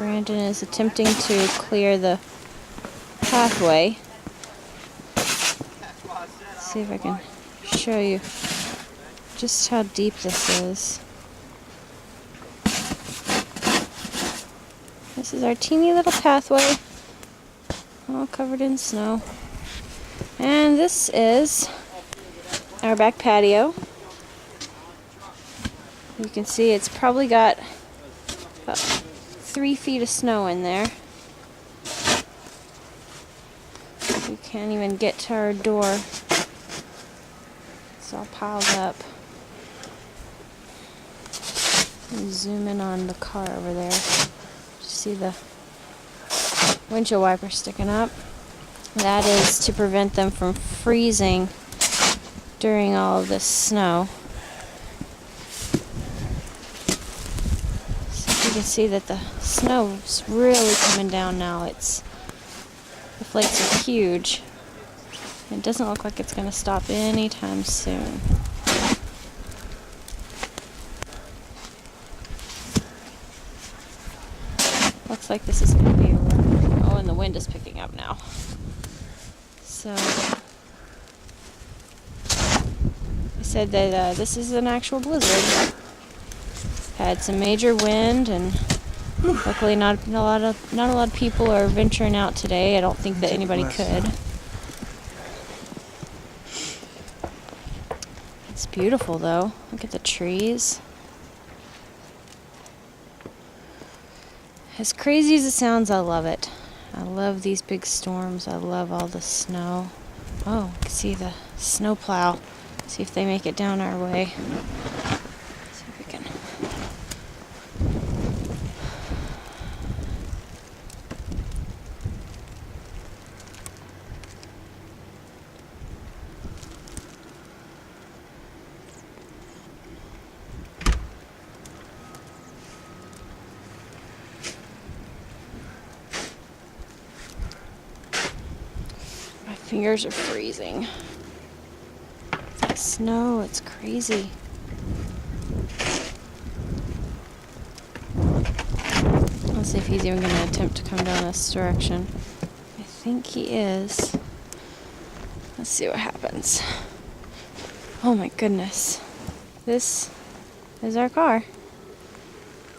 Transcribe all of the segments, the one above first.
Brandon is attempting to clear the pathway. Let's see if I can show you just how deep this is. This is our teeny little pathway, all covered in snow. And this is our back patio. You can see it's probably got about 3 feet of snow in there. We can't even get to our door. It's all piled up. Zoom in on the car over there. See the windshield wiper sticking up. That is to prevent them from freezing during all of this snow. So you can see that the snow is really coming down now. The flakes are huge. It doesn't look like it's going to stop anytime soon. Looks like this is going to be oh, and the wind is picking up now. So I said that this is an actual blizzard. Had some major wind, and luckily not a lot of people are venturing out today. I don't think that anybody could. It's beautiful though. Look at the trees. As crazy as it sounds, I love it. I love these big storms. I love all the snow. Oh, you can see the snow plow. See if they make it down our way. See if we can. My fingers are freezing. The snow, it's crazy. Let's see if he's even going to attempt to come down this direction. I think he is. Let's see what happens. Oh my goodness. This is our car.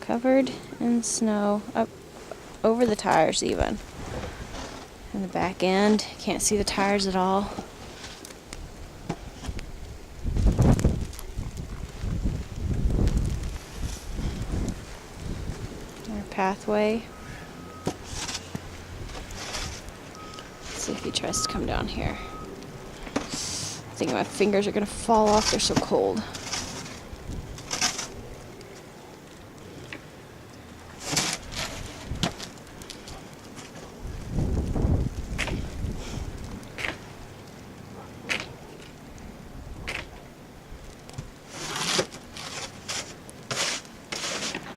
Covered in snow, up over the tires even. And the back end, can't see the tires at all. Our pathway. Let's see if he tries to come down here. I think my fingers are gonna fall off, they're so cold.